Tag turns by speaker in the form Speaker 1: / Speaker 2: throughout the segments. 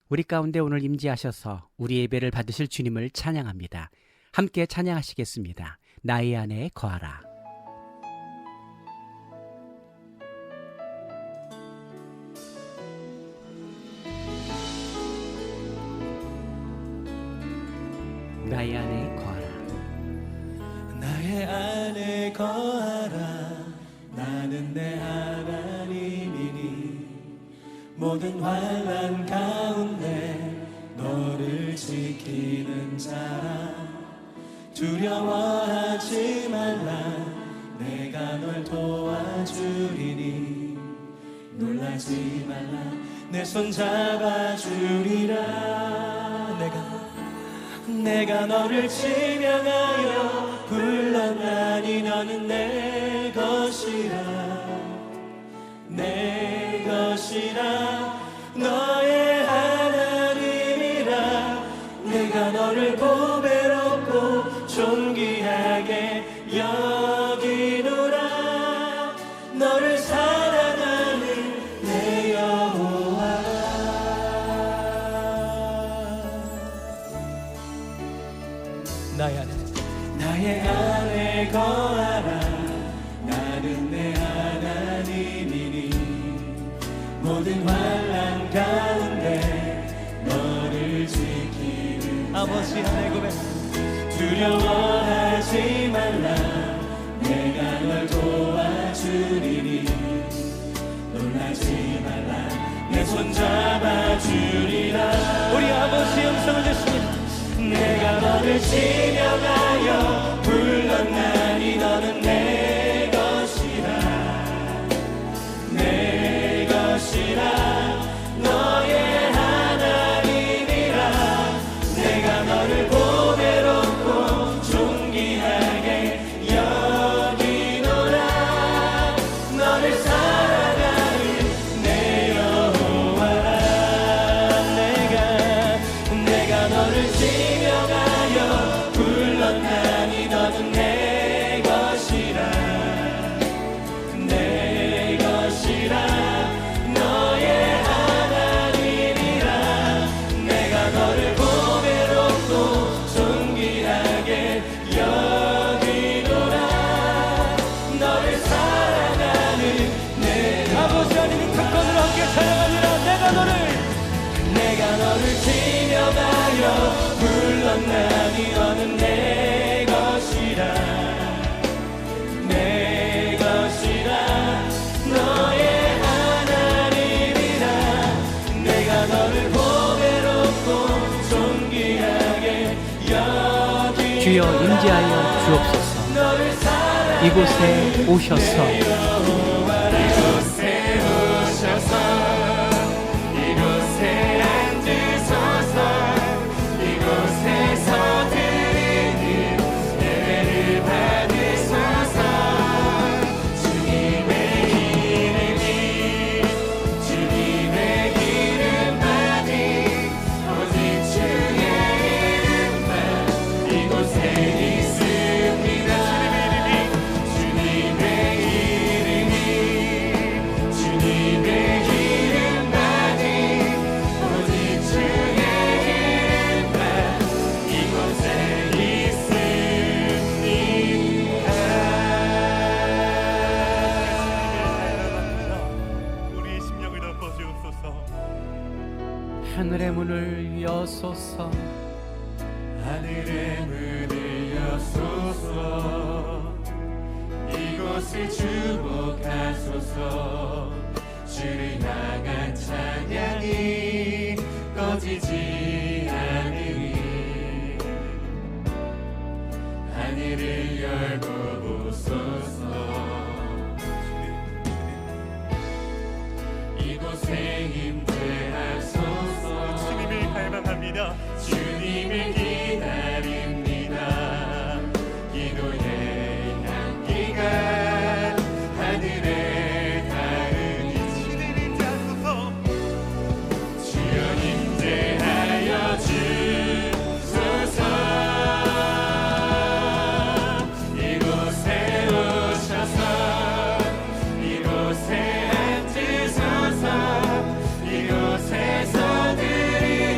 Speaker 1: 우리 가운데 오늘 임재하셔서 우리 예배를 받으실 주님을 찬양합니다. 함께 찬양하시겠습니다. 나의 안에 거하라. 나의 안에 거하라.
Speaker 2: 나의 안에 거하라. 나는 내 하나님이니 모든 환난 가운데 너를 지키는 자라. 두려워하지 말라. 내가 널 도와주리니 놀라지 말라. 내 손 잡아주리라. 내가 너를 지명하여 불렀나니 너는 내 것이라. 내 것이라. 너의 하나님이라. 내가 너를 보배롭고 존귀하게 여기노라. 너를 사랑하는 내 여호와. 나의 안에 거하라. 나는 내 하나님이니 모든 환난 가운데 너를 지키는 아버지 안에 고백. 두려워하지 말라. 내가 널 도와주리니 놀라지 말라. 내 손 잡아주리라. 우리 아버지 음성을 듣습니다. 내가 너를 지명하여 불렀나니 너는 내 것이라. 내 것이라. 너의 하나님이라. 내가 너를 보배롭고 존귀하게 여기노라. 너를 사랑하는 내 여호와라. 내가 너를 지명하여 불렀나니 너는 내 것이라. 내 것이라. 너의 하나님이라. 내가 너를 보배롭고 존귀하게 여기노라. 너를 사랑하는 내 아버지 하나님 특권을 함께 찬양하리라. 내가 너를 지명하여 불렀나니 너는 내 것이라. 내 것이라. 너의 하나님이라. 내가 너를 보배롭고 존귀하게 여기노라.
Speaker 1: 주여 임재하여 주옵소서. 이곳에 오셔서 하늘의 문을 여소서.
Speaker 2: 하늘의 문을 여소서. 이곳을 주목하소서. 주를 향한 찬양이 꺼지지 않으니 하늘을 열고 보소서. 이곳에 임재하소서. 주님을 갈망합니다. 주님을 기다립니다. 기도의 향기가 하늘에 닿으니 주님 임재하소서. 주여 임재하여 주소서. 이곳에 오셔서 이곳에 앉으소서. 이곳에서 드리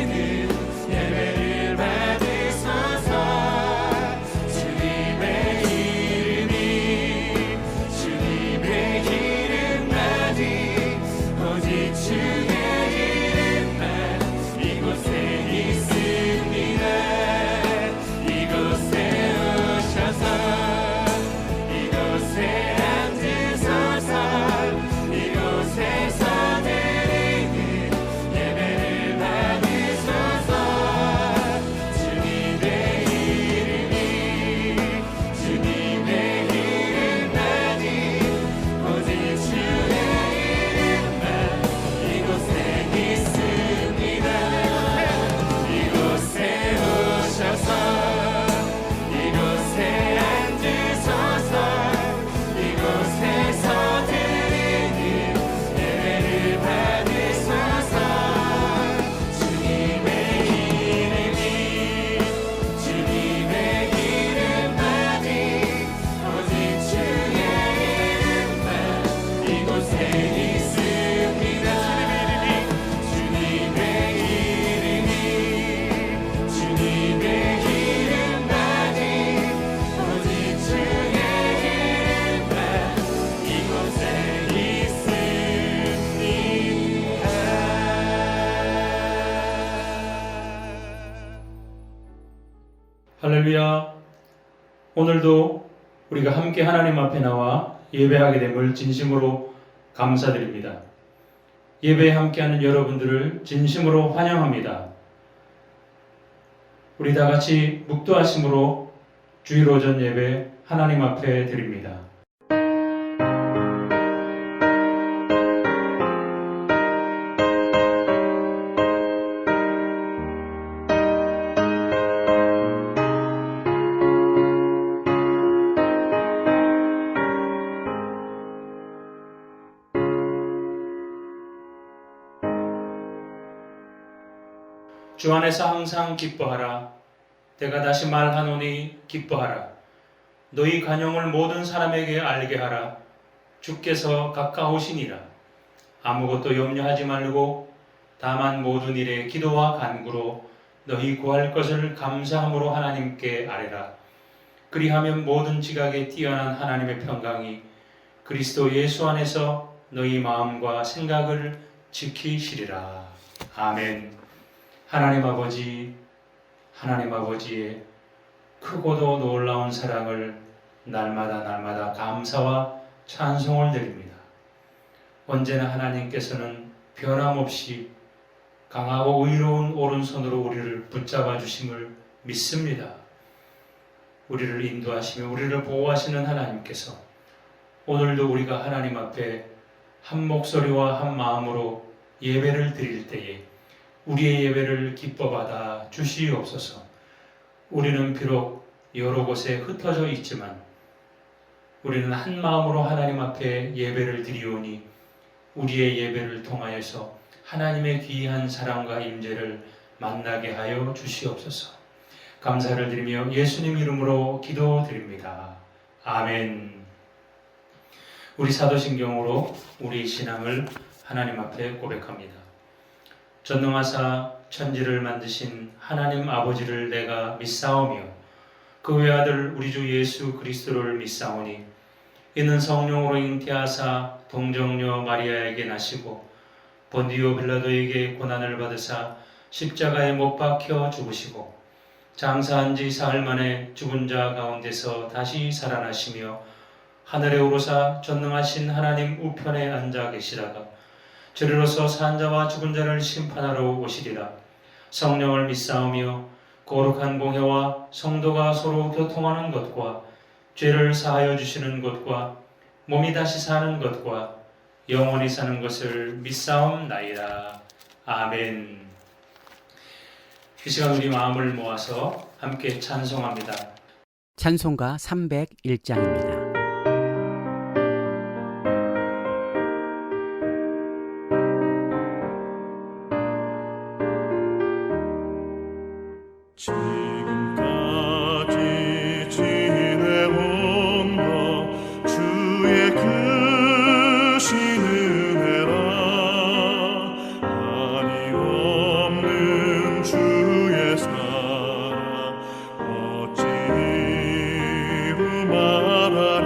Speaker 3: 할렐루야. 오늘도 우리가 함께 하나님 앞에 나와 예배하게 됨을 진심으로 감사드립니다. 예배에 함께하는 여러분들을 진심으로 환영합니다. 우리 다 같이 묵도하심으로 주일 오전 예배 하나님 앞에 드립니다. 주 안에서 항상 기뻐하라. 내가 다시 말하노니 기뻐하라. 너희 간용을 모든 사람에게 알게 하라. 주께서 가까우시니라. 아무것도 염려하지 말고 다만 모든 일에 기도와 간구로 너희 구할 것을 감사함으로 하나님께 아뢰라. 그리하면 모든 지각에 뛰어난 하나님의 평강이 그리스도 예수 안에서 너희 마음과 생각을 지키시리라. 아멘. 하나님 아버지의 크고도 놀라운 사랑을 날마다 감사와 찬송을 드립니다. 언제나 하나님께서는 변함없이 강하고 의로운 오른손으로 우리를 붙잡아 주심을 믿습니다. 우리를 인도하시며 우리를 보호하시는 하나님께서 오늘도 우리가 하나님 앞에 한 목소리와 한 마음으로 예배를 드릴 때에 우리의 예배를 기뻐받아 주시옵소서. 우리는 비록 여러 곳에 흩어져 있지만 우리는 한 마음으로 하나님 앞에 예배를 드리오니 우리의 예배를 통하여서 하나님의 귀한 사랑과 임재를 만나게 하여 주시옵소서. 감사를 드리며 예수님 이름으로 기도드립니다. 아멘. 우리 사도신경으로 우리 신앙을 하나님 앞에 고백합니다. 전능하사 천지를 만드신 하나님 아버지를 내가 믿사오며 그 외아들 우리 주 예수 그리스도를 믿사오니 이는 성령으로 잉태하사 동정녀 마리아에게 나시고 본디오 빌라도에게 고난을 받으사 십자가에 못 박혀 죽으시고 장사한 지 사흘 만에 죽은 자 가운데서 다시 살아나시며 하늘에 오르사 전능하신 하나님 우편에 앉아 계시다가 저리로서 산 자와 죽은 자를 심판하러 오시리라. 성령을 믿사오며 거룩한 공회와 성도가 서로 교통하는 것과 죄를 사하여 주시는 것과 몸이 다시 사는 것과 영원히 사는 것을 믿사옵나이다. 아멘. 이 시간 우리 마음을 모아서 함께 찬송합니다.
Speaker 1: 찬송가 301장입니다.
Speaker 2: 지금까지 지내온 것 주의 크신 은혜라. 한이 없는 주의 사랑 어찌 이루 말하리.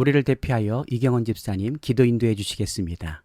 Speaker 1: 우리를 대표하여 이경원 집사님 기도 인도해 주시겠습니다.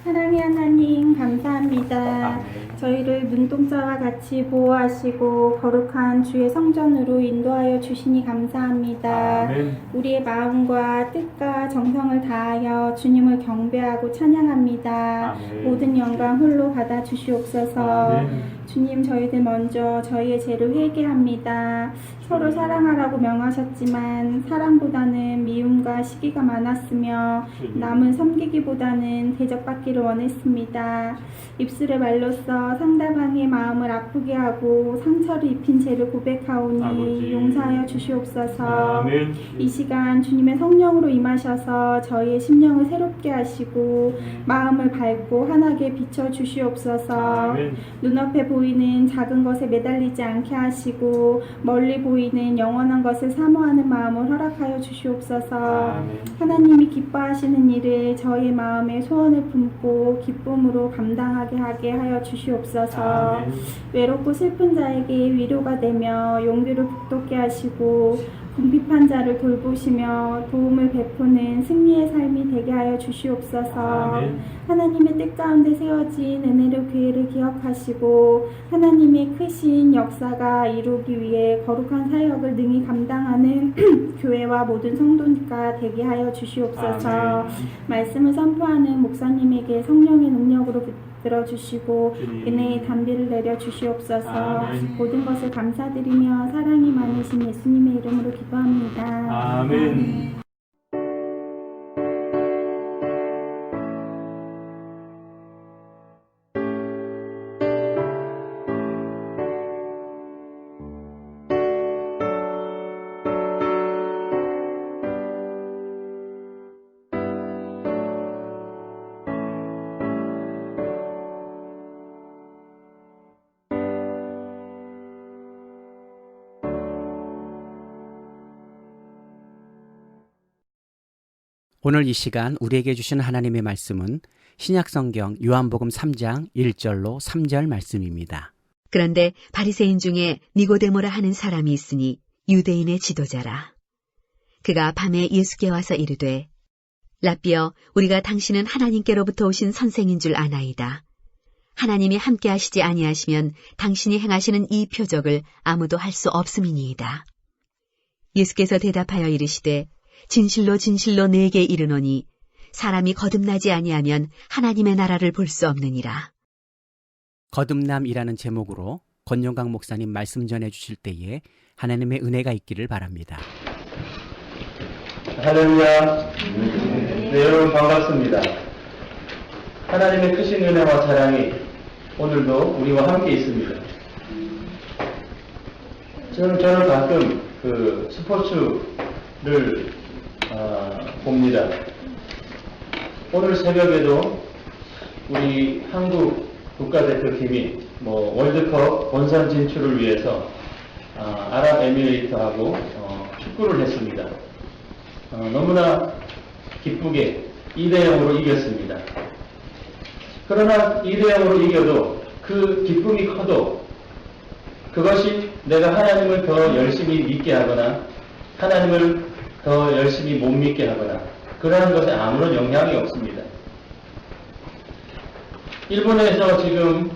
Speaker 4: 사랑의 하나님 감사합니다.
Speaker 3: 아멘.
Speaker 4: 저희를 눈동자와 같이 보호하시고 거룩한 주의 성전으로 인도하여 주시니 감사합니다.
Speaker 3: 아멘.
Speaker 4: 우리의 마음과 뜻과 정성을 다하여 주님을 경배하고 찬양합니다.
Speaker 3: 아멘.
Speaker 4: 모든 영광 홀로 받아 주시옵소서.
Speaker 3: 아멘.
Speaker 4: 주님, 저희들 먼저 저희의 죄를 회개합니다. 서로 사랑하라고 명하셨지만 사랑보다는 미움과 시기가 많았으며 남을 섬기기보다는 대접받기를 원했습니다. 입술의 말로써 상대방의 마음을 아프게 하고 상처를 입힌 죄를 고백하오니
Speaker 3: 아버지.
Speaker 4: 용서하여 주시옵소서.
Speaker 3: 아멘.
Speaker 4: 이 시간 주님의 성령으로 임하셔서 저희의 심령을 새롭게 하시고 마음을 밝고 환하게 비춰 주시옵소서.
Speaker 3: 아멘.
Speaker 4: 눈앞에 보이는 작은 것에 매달리지 않게 하시고 멀리 보이는 영원한 것을 사모하는 마음을 허락하여 주시옵소서.
Speaker 3: 아멘.
Speaker 4: 하나님이 기뻐하시는 일을 저희의 마음에 소원을 품고 기쁨으로 감당하게 하게 하여 주시옵소서.
Speaker 3: 아멘.
Speaker 4: 외롭고 슬픈 자에게 위로가 되며 용기를 북돋게 하시고 궁핍한 자를 돌보시며 도움을 베푸는 승리의 삶이 되게 하여 주시옵소서.
Speaker 3: 아멘.
Speaker 4: 하나님의 뜻 가운데 세워진 은혜로 교회를 기억하시고 하나님의 크신 역사가 이루기 위해 거룩한 사역을 능히 감당하는 교회와 모든 성도가 되게 하여 주시옵소서.
Speaker 3: 아멘.
Speaker 4: 말씀을 선포하는 목사님에게 성령의 능력으로 붙들어 주시고
Speaker 3: 주님.
Speaker 4: 은혜의 담비를 내려 주시옵소서.
Speaker 3: 아멘.
Speaker 4: 모든 것을 감사드리며 사랑이 많으신 예수님의 이름으로 기도합니다.
Speaker 3: 아멘.
Speaker 1: 오늘 이 시간 우리에게 주신 하나님의 말씀은 신약성경 요한복음 3장 1절로 3절 말씀입니다.
Speaker 5: 그런데 바리새인 중에 니고데모라 하는 사람이 있으니 유대인의 지도자라. 그가 밤에 예수께 와서 이르되 라삐여, 우리가 당신은 하나님께로부터 오신 선생인 줄 아나이다. 하나님이 함께 하시지 아니하시면 당신이 행하시는 이 표적을 아무도 할 수 없음이니이다. 예수께서 대답하여 이르시되 진실로 진실로 내게 이르노니 사람이 거듭나지 아니하면 하나님의 나라를 볼 수 없느니라.
Speaker 1: 거듭남이라는 제목으로 권용강 목사님 말씀 전해 주실 때에 하나님의 은혜가 있기를 바랍니다.
Speaker 6: 할렐루야. 네, 여러분 반갑습니다. 하나님의 크신 은혜와 사랑이 오늘도 우리와 함께 있습니다. 저는 가끔 스포츠를 봅니다. 오늘 새벽에도 우리 한국 국가대표팀이 월드컵 본선 진출을 위해서 아랍에미레이트하고 축구를 했습니다. 너무나 기쁘게 2대0으로 이겼습니다. 그러나 2대0으로 이겨도 그 기쁨이 커도 그것이 내가 하나님을 더 열심히 믿게 하거나 하나님을 더 열심히 못 믿게 하거나 그러한 것에 아무런 영향이 없습니다. 일본에서 지금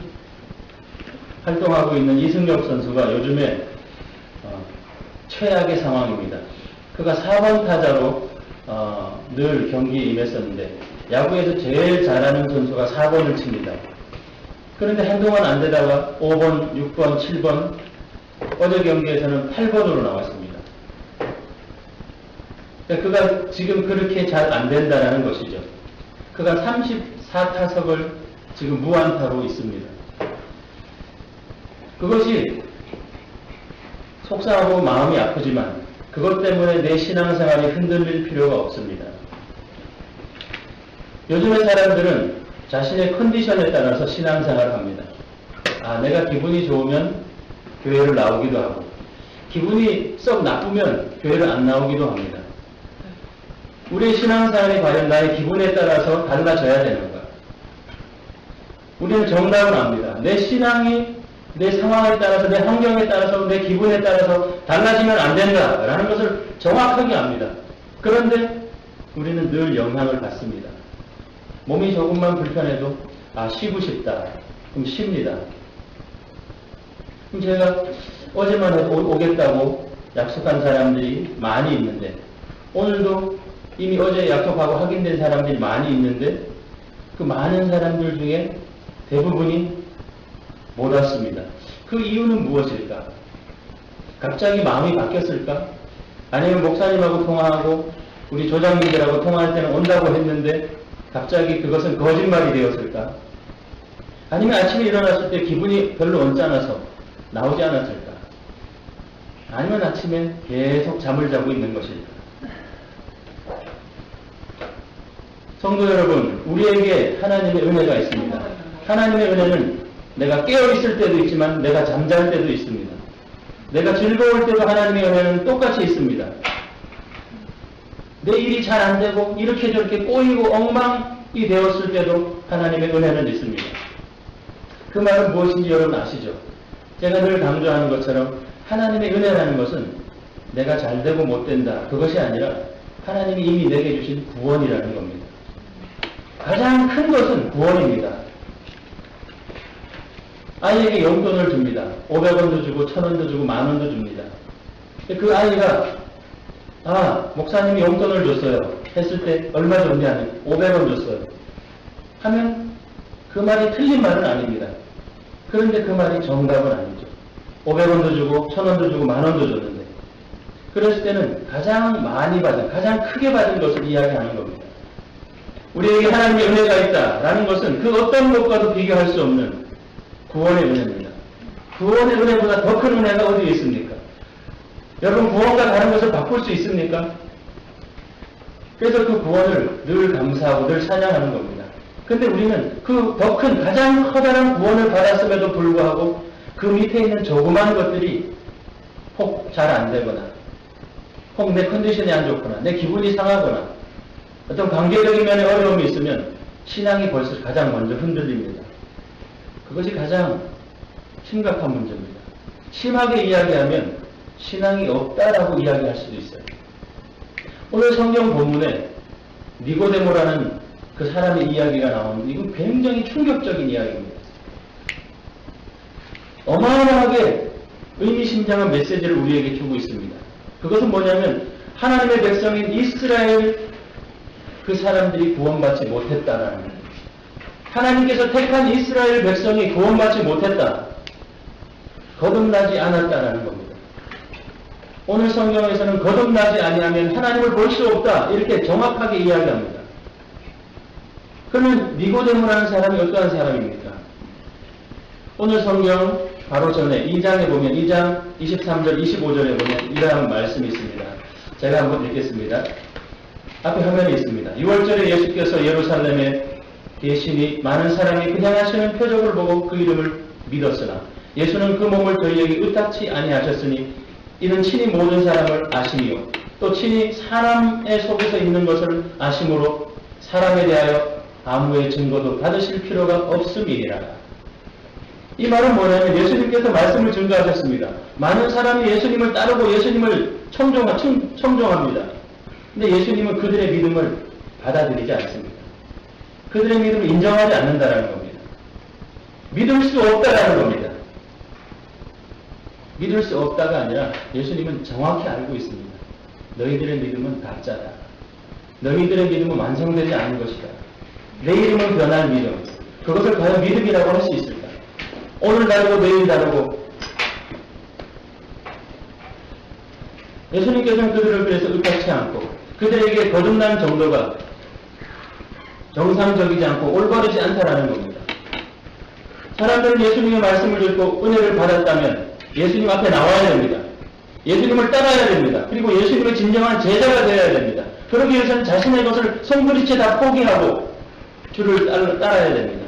Speaker 6: 활동하고 있는 이승엽 선수가 요즘에 최악의 상황입니다. 그가 4번 타자로 늘 경기에 임했었는데 야구에서 제일 잘하는 선수가 4번을 칩니다. 그런데 한동안 안 되다가 5번, 6번, 7번, 어제 경기에서는 8번으로 나왔습니다. 그가 지금 그렇게 잘 안 된다는 것이죠. 그가 34타석을 지금 무안타로 있습니다. 그것이 속상하고 마음이 아프지만 그것 때문에 내 신앙생활이 흔들릴 필요가 없습니다. 요즘의 사람들은 자신의 컨디션에 따라서 신앙생활을 합니다. 내가 기분이 좋으면 교회를 나오기도 하고 기분이 썩 나쁘면 교회를 안 나오기도 합니다. 우리의 신앙생활이 과연 나의 기분에 따라서 달라져야 되는가? 우리는 정답은 압니다. 내 신앙이 내 상황에 따라서, 내 환경에 따라서, 내 기분에 따라서 달라지면 안 된다라는 것을 정확하게 압니다. 그런데 우리는 늘 영향을 받습니다. 몸이 조금만 불편해도 쉬고 싶다. 그럼 쉽니다. 그럼 제가 어제만 해도 오겠다고 약속한 사람들이 많이 있는데 오늘도 이미 어제 약속하고 확인된 사람들이 많이 있는데 그 많은 사람들 중에 대부분이 못 왔습니다. 그 이유는 무엇일까? 갑자기 마음이 바뀌었을까? 아니면 목사님하고 통화하고 우리 조장님들하고 통화할 때는 온다고 했는데 갑자기 그것은 거짓말이 되었을까? 아니면 아침에 일어났을 때 기분이 별로 언짢아서 나오지 않았을까? 아니면 아침에 계속 잠을 자고 있는 것일까? 성도 여러분, 우리에게 하나님의 은혜가 있습니다. 하나님의 은혜는 내가 깨어있을 때도 있지만 내가 잠잘 때도 있습니다. 내가 즐거울 때도 하나님의 은혜는 똑같이 있습니다. 내 일이 잘 안 되고 이렇게 저렇게 꼬이고 엉망이 되었을 때도 하나님의 은혜는 있습니다. 그 말은 무엇인지 여러분 아시죠? 제가 늘 강조하는 것처럼 하나님의 은혜라는 것은 내가 잘 되고 못 된다. 그것이 아니라 하나님이 이미 내게 주신 구원이라는 겁니다. 가장 큰 것은 구원입니다. 아이에게 용돈을 줍니다. 500원도 주고 1000원도 주고 10,000원도 줍니다. 그 아이가 목사님이 용돈을 줬어요. 했을 때 얼마 줬냐면 500원 줬어요. 하면 그 말이 틀린 말은 아닙니다. 그런데 그 말이 정답은 아니죠. 500원도 주고 1000원도 주고 10,000원도 줬는데 그랬을 때는 가장 많이 받은, 가장 크게 받은 것을 이야기하는 겁니다. 우리에게 하나님의 은혜가 있다라는 것은 그 어떤 것과도 비교할 수 없는 구원의 은혜입니다. 구원의 은혜보다 더 큰 은혜가 어디에 있습니까? 여러분 구원과 다른 것을 바꿀 수 있습니까? 그래서 그 구원을 늘 감사하고 늘 찬양하는 겁니다. 근데 우리는 그 더 큰 가장 커다란 구원을 받았음에도 불구하고 그 밑에 있는 조그만 것들이 혹 잘 안 되거나 혹 내 컨디션이 안 좋거나 내 기분이 상하거나 어떤 관계적인 면에 어려움이 있으면 신앙이 벌써 가장 먼저 흔들립니다. 그것이 가장 심각한 문제입니다. 심하게 이야기하면 신앙이 없다라고 이야기할 수도 있어요. 오늘 성경 본문에 니고데모라는 그 사람의 이야기가 나오는데 이건 굉장히 충격적인 이야기입니다. 어마어마하게 의미심장한 메시지를 우리에게 주고 있습니다. 그것은 뭐냐면 하나님의 백성인 이스라엘 그 사람들이 구원받지 못했다라는 거예요. 하나님께서 택한 이스라엘 백성이 구원받지 못했다. 거듭나지 않았다라는 겁니다. 오늘 성경에서는 거듭나지 아니하면 하나님을 볼 수 없다. 이렇게 정확하게 이야기합니다. 그러면 니고데모라는 사람이 어떠한 사람입니까? 오늘 성경 바로 전에 2장에 보면 2장 23절 25절에 보면 이러한 말씀이 있습니다. 제가 한번 읽겠습니다. 앞에 화면에 있습니다. 6월절에 예수께서 예루살렘에 계시니 많은 사람이 그냥 하시는 표적을 보고 그 이름을 믿었으나 예수는 그 몸을 저희에게 의탁치 아니하셨으니 이는 친히 모든 사람을 아심이요 또 친히 사람의 속에서 있는 것을 아심으로 사람에 대하여 아무의 증거도 받으실 필요가 없음이니라. 이 말은 뭐냐면 예수님께서 말씀을 증거하셨습니다. 많은 사람이 예수님을 따르고 예수님을 청종합니다. 근데 예수님은 그들의 믿음을 받아들이지 않습니다. 그들의 믿음을 인정하지 않는다는 겁니다. 믿을 수 없다라는 겁니다. 믿을 수 없다가 아니라 예수님은 정확히 알고 있습니다. 너희들의 믿음은 가짜다. 너희들의 믿음은 완성되지 않은 것이다. 내일이면 변할 믿음. 그것을 과연 믿음이라고 할 수 있을까? 오늘 다르고 내일 다르고. 예수님께서는 그들을 그래서 의탁치 않고 그들에게 거듭난 정도가 정상적이지 않고 올바르지 않다라는 겁니다. 사람들은 예수님의 말씀을 듣고 은혜를 받았다면 예수님 앞에 나와야 됩니다. 예수님을 따라야 됩니다. 그리고 예수님의 진정한 제자가 되어야 됩니다. 그러기 위해서는 자신의 것을 성부리째 다 포기하고 주를 따라야 됩니다.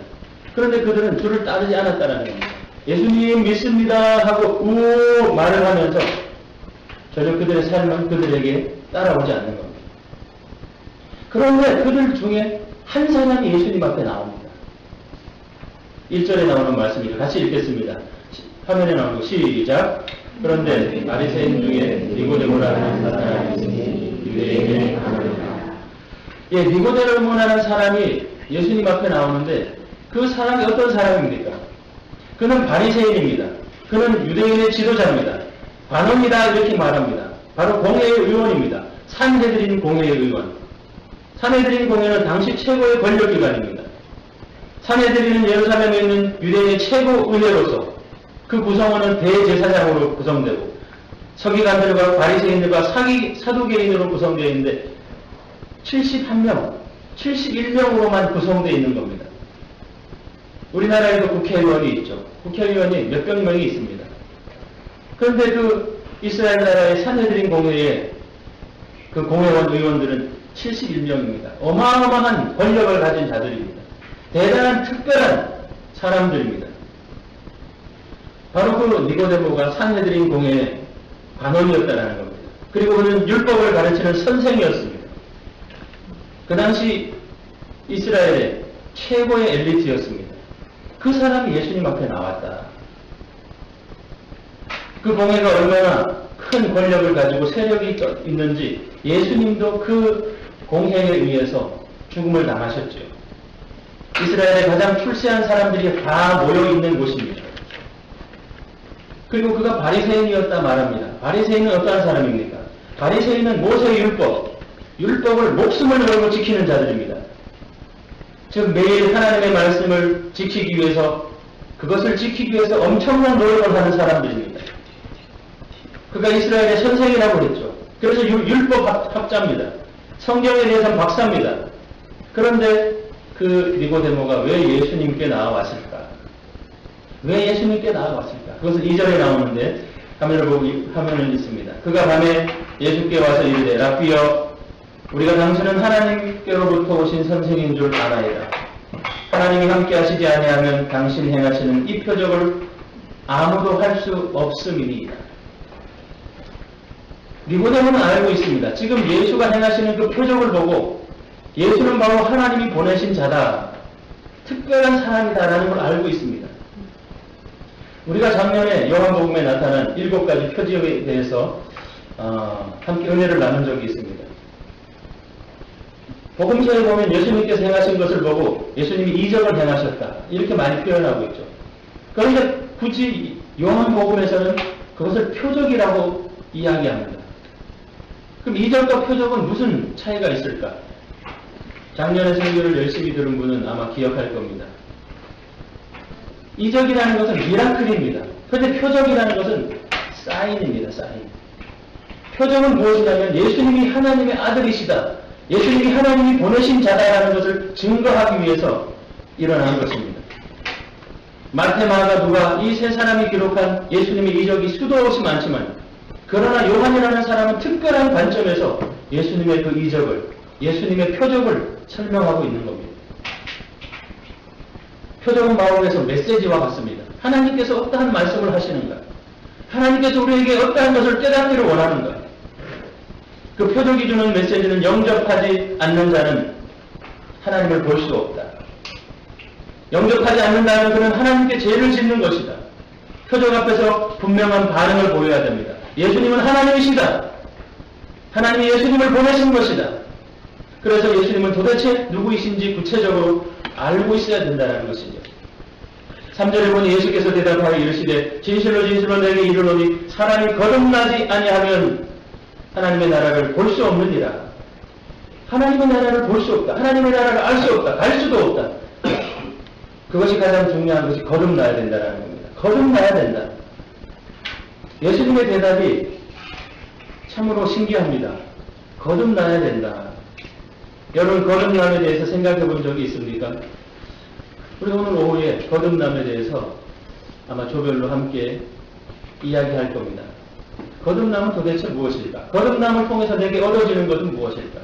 Speaker 6: 그런데 그들은 주를 따르지 않았다는 겁니다. 예수님 믿습니다 하고 말을 하면서 전혀 그들의 삶은 그들에게 따라오지 않는 겁니다. 그런데 그들 중에 한 사람이 예수님 앞에 나옵니다. 1절에 나오는 말씀이죠. 같이 읽겠습니다. 화면에 나오고 시작. 그런데 바리새인 중에 니고데모라는 사람이 있으니 유대인의 반론이라. 예, 니고데모라는 사람이 예수님 앞에 나오는데 그 사람이 어떤 사람입니까? 그는 바리새인입니다. 그는 유대인의 지도자입니다. 반원이다 이렇게 말합니다. 바로 공회의 의원입니다. 산헤드린 공회의 의원. 산헤드린 공회는 당시 최고의 권력기관입니다. 산헤드린은 예루살렘에 있는 유대인의 최고 의회로서 그 구성원은 대제사장으로 구성되고 서기관들과 바리새인들과 사두개인으로 구성되어 있는데 71명, 71명으로만 구성되어 있는 겁니다. 우리나라에도 국회의원이 있죠. 국회의원이 몇백 명이 있습니다. 그런데 그 이스라엘 나라의 산헤드린 공회의 그 공회원 의원들은 71명입니다. 어마어마한 권력을 가진 자들입니다. 대단한 특별한 사람들입니다. 바로 그 니고데모가 산헤드린 공회의 관원이었다는 겁니다. 그리고 그는 율법을 가르치는 선생이었습니다. 그 당시 이스라엘의 최고의 엘리트였습니다. 그 사람이 예수님 앞에 나왔다. 그 공회가 얼마나 큰 권력을 가지고 세력이 있는지 예수님도 그 공회에 의해서 죽음을 당하셨죠. 이스라엘의 가장 출세한 사람들이 다 모여있는 곳입니다. 그리고 그가 바리새인이었다 말합니다. 바리새인은 어떠한 사람입니까? 바리새인은 모세의 율법을 목숨을 걸고 지키는 자들입니다. 즉 매일 하나님의 말씀을 지키기 위해서 그것을 지키기 위해서 엄청난 노력을 하는 사람들입니다. 그가 이스라엘의 선생이라고 했죠. 그래서 율법 학자입니다. 성경에 대해서는 박사입니다. 그런데 그 니고데모가 왜 예수님께 나와왔을까? 왜 예수님께 나와왔을까? 그것은 2절에 나오는데 화면을 있습니다. 그가 밤에 예수께 와서 이르되 라삐여 우리가 당신은 하나님께로부터 오신 선생인 줄 알아이다. 하나님이 함께 하시지 아니하면 당신 행하시는 이 표적을 아무도 할 수 없음이니이다. 니고데모는 알고 있습니다. 지금 예수가 행하시는 그 표적을 보고 예수는 바로 하나님이 보내신 자다. 특별한 사람이다라는 걸 알고 있습니다. 우리가 작년에 요한복음에 나타난 7가지 표적에 대해서 함께 은혜를 나눈 적이 있습니다. 복음서에 보면 예수님께서 행하신 것을 보고 예수님이 이적을 행하셨다. 이렇게 많이 표현하고 있죠. 그런데 굳이 요한복음에서는 그것을 표적이라고 이야기합니다. 그럼 이적과 표적은 무슨 차이가 있을까? 작년에 설교를 열심히 들은 분은 아마 기억할 겁니다. 이적이라는 것은 미라클입니다. 그런데 표적이라는 것은 사인입니다. 사인. 표적은 무엇이냐면 예수님이 하나님의 아들이시다. 예수님이 하나님이 보내신 자다라는 것을 증거하기 위해서 일어난 것입니다. 마태, 마가, 누가 이 세 사람이 기록한 예수님의 이적이 수도 없이 많지만 그러나 요한이라는 사람은 특별한 관점에서 예수님의 그 이적을, 예수님의 표적을 설명하고 있는 겁니다. 표적은 마음에서 메시지와 같습니다. 하나님께서 어떠한 말씀을 하시는가? 하나님께서 우리에게 어떠한 것을 깨닫기를 원하는가? 그 표적이 주는 메시지는 영접하지 않는 자는 하나님을 볼 수 없다. 영접하지 않는다면 그는 하나님께 죄를 짓는 것이다. 표적 앞에서 분명한 반응을 보여야 됩니다. 예수님은 하나님이시다. 하나님이 예수님을 보내신 것이다. 그래서 예수님은 도대체 누구이신지 구체적으로 알고 있어야 된다는 것이죠. 3절에 보니 예수께서 대답하여 이르시되 진실로 진실로 내게 이르노니 사람이 거듭나지 아니하면 하나님의 나라를 볼 수 없느니라. 하나님의 나라를 볼 수 없다. 하나님의 나라를 알 수 없다. 갈 수도 없다. 그것이 가장 중요한 것이 거듭나야 된다는 겁니다. 거듭나야 된다. 예수님의 대답이 참으로 신기합니다. 거듭나야 된다. 여러분 거듭남에 대해서 생각해 본 적이 있습니까? 우리 오늘 오후에 거듭남에 대해서 아마 조별로 함께 이야기할 겁니다. 거듭남은 도대체 무엇일까? 거듭남을 통해서 내게 얻어지는 것은 무엇일까?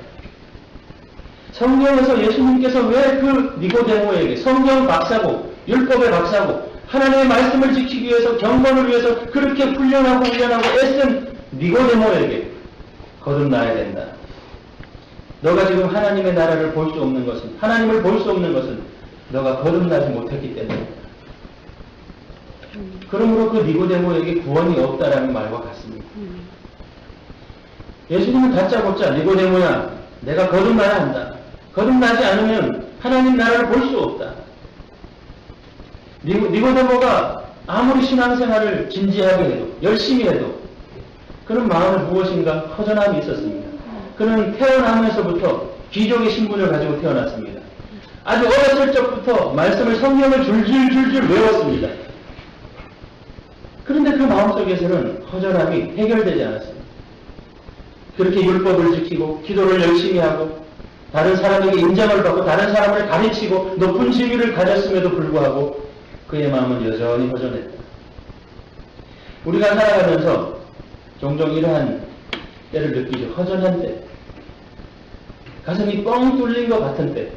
Speaker 6: 성경에서 예수님께서 왜 그 니고데모에게 성경 박사고 율법의 박사고 하나님의 말씀을 지키기 위해서 경건을 위해서 그렇게 훈련하고 애쓴 니고데모에게 거듭나야 된다. 너가 지금 하나님의 나라를 볼 수 없는 것은, 하나님을 볼 수 없는 것은 너가 거듭나지 못했기 때문이다. 그러므로 그 니고데모에게 구원이 없다라는 말과 같습니다. 예수님은 다짜고짜 니고데모야, 내가 거듭나야 한다. 거듭나지 않으면 하나님 나라를 볼 수 없다. 니고데모가 아무리 신앙생활을 진지하게 해도, 열심히 해도 그런 마음에 무엇인가 허전함이 있었습니다. 그는 태어나면서부터 귀족의 신분을 가지고 태어났습니다. 아주 어렸을 적부터 말씀을, 성경을 줄줄줄줄 외웠습니다. 그런데 그 마음속에서는 허전함이 해결되지 않았습니다. 그렇게 율법을 지키고 기도를 열심히 하고 다른 사람에게 인정을 받고 다른 사람을 가르치고 높은 지위를 가졌음에도 불구하고 그의 마음은 여전히 허전했다. 우리가 살아가면서 종종 이러한 때를 느끼죠. 허전한 때, 가슴이 뻥 뚫린 것 같은 때,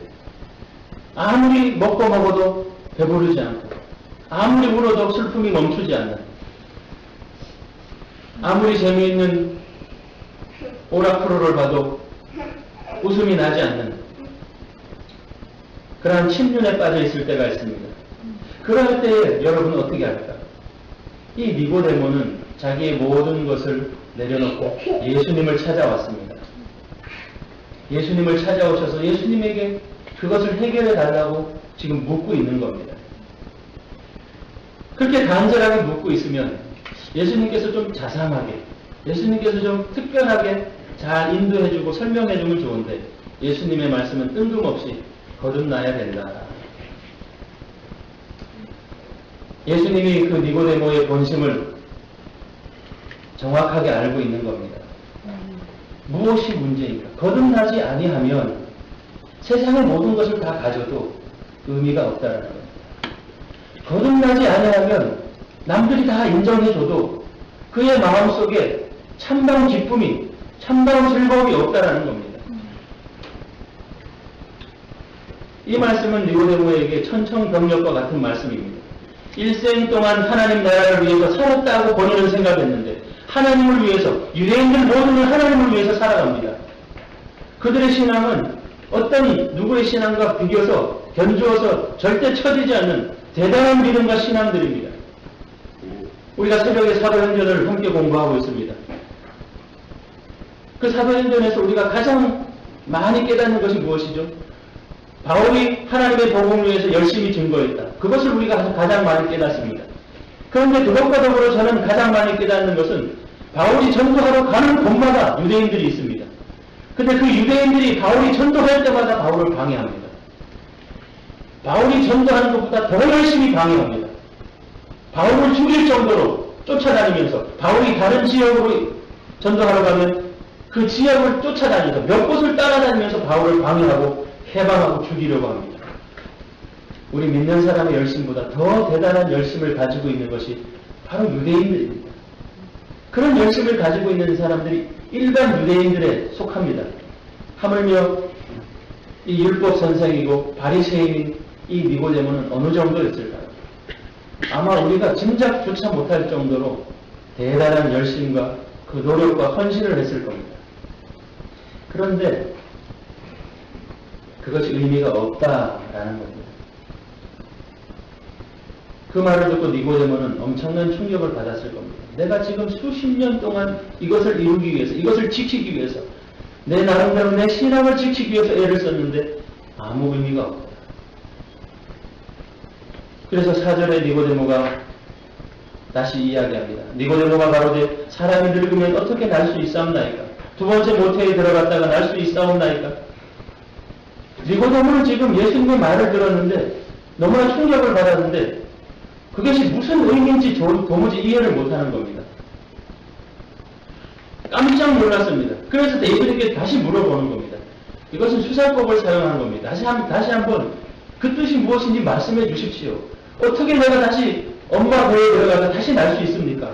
Speaker 6: 아무리 먹고 먹어도 배부르지 않고, 아무리 울어도 슬픔이 멈추지 않는, 아무리 재미있는 오락프로를 봐도 웃음이 나지 않는 그러한 침륜에 빠져 있을 때가 있습니다. 그럴 때 여러분은 어떻게 할까? 이 니고데모는 자기의 모든 것을 내려놓고 예수님을 찾아왔습니다. 예수님을 찾아오셔서 예수님에게 그것을 해결해 달라고 지금 묻고 있는 겁니다. 그렇게 간절하게 묻고 있으면 예수님께서 좀 자상하게, 예수님께서 좀 특별하게 잘 인도해주고 설명해주면 좋은데 예수님의 말씀은 뜬금없이 거듭나야 된다. 예수님이 그 니고데모의 본심을 정확하게 알고 있는 겁니다. 무엇이 문제인가? 거듭나지 아니하면 세상의 모든 것을 다 가져도 의미가 없다는 겁니다. 거듭나지 아니하면 남들이 다 인정해줘도 그의 마음속에 참다운 기쁨이, 참다운 즐거움이 없다는 겁니다. 이 말씀은 니고데모에게 천청병력과 같은 말씀입니다. 일생 동안 하나님 나라를 위해서 살았다고 본인은 생각했는데 하나님을 위해서, 유대인들 모두는 하나님을 위해서 살아갑니다. 그들의 신앙은 어떤 누구의 신앙과 비교해서 견주어서 절대 처지지 않는 대단한 믿음과 신앙들입니다. 우리가 새벽에 사도행전을 함께 공부하고 있습니다. 그 사도행전에서 우리가 가장 많이 깨닫는 것이 무엇이죠? 바울이 하나님의 복음을 위해서 열심히 증거했다. 그것을 우리가 가장 많이 깨닫습니다. 그런데 그것과 더불어 저는 가장 많이 깨닫는 것은 바울이 전도하러 가는 곳마다 유대인들이 있습니다. 근데 그 유대인들이 바울이 전도할 때마다 바울을 방해합니다. 바울이 전도하는 것보다 더 열심히 방해합니다. 바울을 죽일 정도로 쫓아다니면서 바울이 다른 지역으로 전도하러 가면 그 지역을 쫓아다니면서 몇 곳을 따라다니면서 바울을 방해하고 해방하고 죽이려고 합니다. 우리 믿는 사람의 열심보다 더 대단한 열심을 가지고 있는 것이 바로 유대인들입니다. 그런 열심을 가지고 있는 사람들이 일반 유대인들에 속합니다. 하물며 이 율법 선생이고 바리새인인 이 니고데모는 어느 정도였을까요? 아마 우리가 짐작조차 못할 정도로 대단한 열심과 그 노력과 헌신을 했을 겁니다. 그런데 그것이 의미가 없다라는 겁니다. 그 말을 듣고 니고데모는 엄청난 충격을 받았을 겁니다. 내가 지금 수십 년 동안 이것을 이루기 위해서, 이것을 지키기 위해서, 내 나름대로 내 신앙을 지키기 위해서 애를 썼는데 아무 의미가 없다. 그래서 4절에 니고데모가 다시 이야기합니다. 니고데모가 가로되 사람이 늙으면 어떻게 날 수 있사옵나이까? 두 번째 모태에 들어갔다가 날 수 있사옵나이까? 니고데모는 지금 예수님의 말을 들었는데 너무나 충격을 받았는데 그것이 무슨 의미인지 도무지 이해를 못하는 겁니다. 깜짝 놀랐습니다. 그래서 예수님께 다시 물어보는 겁니다. 이것은 수사법을 사용한 겁니다. 다시 한번 그 뜻이 무엇인지 말씀해 주십시오. 어떻게 내가 다시 엄마 배에 들어가서 다시 날 수 있습니까?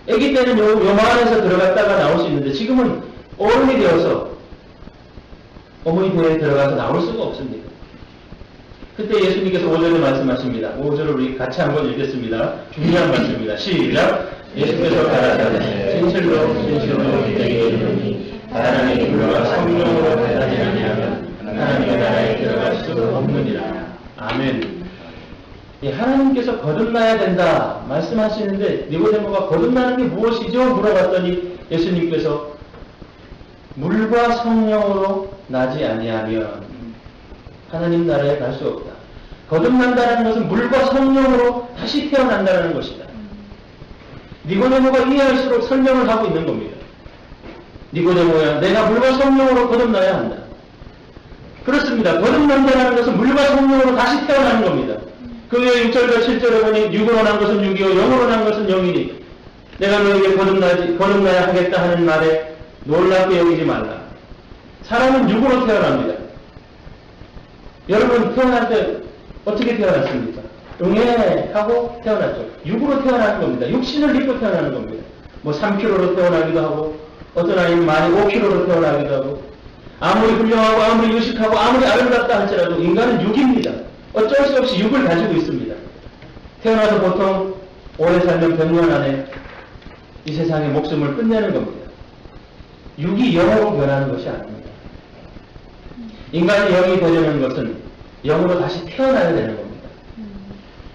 Speaker 6: 아기 때는 요마 안에서 들어갔다가 나올 수 있는데 지금은 어른이 되어서 어머니 배에 들어가서 나올 수가 없습니다. 그때 예수님께서 5절에 말씀하십니다. 5절을 우리 같이 한번 읽겠습니다. 중요한 말씀입니다. 시작! 예수께서 가라사대 진실로 내게 이르노니 사람이 불과 성령으로 대하지 아니하면 하나님의 나라에 들어갈 수 없느니라. 아멘. 하나님께서 거듭나야 된다 말씀하시는데 니고데모가 거듭나는 게 무엇이죠? 물어봤더니 예수님께서 물과 성령으로 나지 아니하면 하나님 나라에 갈 수 없다. 거듭난다는 것은 물과 성령으로 다시 태어난다는 것이다. 니고데모가 이해할수록 설명을 하고 있는 겁니다. 니고데모야, 내가 물과 성령으로 거듭나야 한다. 그렇습니다. 거듭난다는 것은 물과 성령으로 다시 태어나는 겁니다. 그 외에 6절과 7절에 보니 육으로 난 것은 육이요 영으로 난 것은 영이니 내가 너에게 거듭나야 하겠다 하는 말에 놀랍게 여기지 말라. 사람은 육으로 태어납니다. 여러분 태어날 때 어떻게 태어났습니까? 응애 하고 태어났죠. 육으로 태어나는 겁니다. 육신을 입고 태어나는 겁니다. 뭐 3kg로 태어나기도 하고 어떤 아이는 많이 5kg로 태어나기도 하고 아무리 훌륭하고 아무리 유식하고 아무리 아름답다 할지라도 인간은 육입니다. 어쩔 수 없이 육을 가지고 있습니다. 태어나서 보통 오래 살면 100년 안에 이 세상의 목숨을 끝내는 겁니다. 육이 영으로 변하는 것이 아닙니다. 인간이 영이 되려는 것은 영으로 다시 태어나야 되는 겁니다.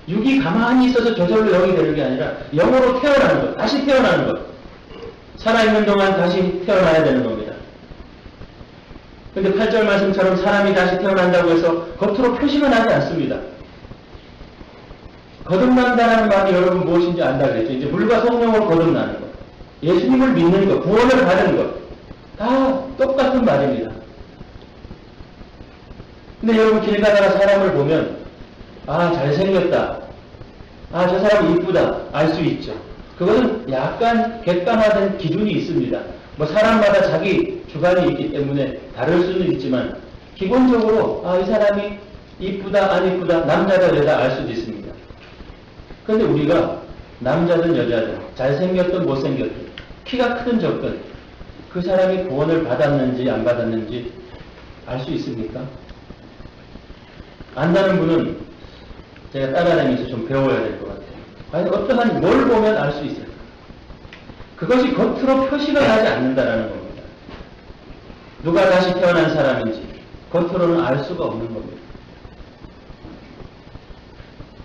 Speaker 6: 육이 가만히 있어서 저절로 영이 되는 게 아니라 영으로 태어나는 것, 다시 태어나는 것. 살아있는 동안 다시 태어나야 되는 겁니다. 근데 8절 말씀처럼 사람이 다시 태어난다고 해서 겉으로 표시가 나지 않습니다. 거듭난다는 말이 여러분 무엇인지 안다 그랬죠. 이제 물과 성령으로 거듭나는 것. 예수님을 믿는 것, 구원을 받은 것. 다 똑같은 말입니다. 근데 여러분 길 가다가 사람을 보면 아 잘생겼다. 아 저 사람 이쁘다. 알 수 있죠. 그것은 약간 객관화된 기준이 있습니다. 뭐 사람마다 자기 주관이 있기 때문에 다를 수는 있지만 기본적으로 아 이 사람이 이쁘다 안 이쁘다 남자다 여자 알 수도 있습니다. 그런데 우리가 남자든 여자든 잘생겼든 못생겼든 키가 크든 적든 그 사람이 구원을 받았는지 안 받았는지 알 수 있습니까? 안다는 분은 제가 따라다니면서 좀 배워야 될 것 같아요. 과연 어떠한 뭘 보면 알 수 있을까? 그것이 겉으로 표시가 나지 않는다라는 겁니다. 누가 다시 태어난 사람인지 겉으로는 알 수가 없는 겁니다.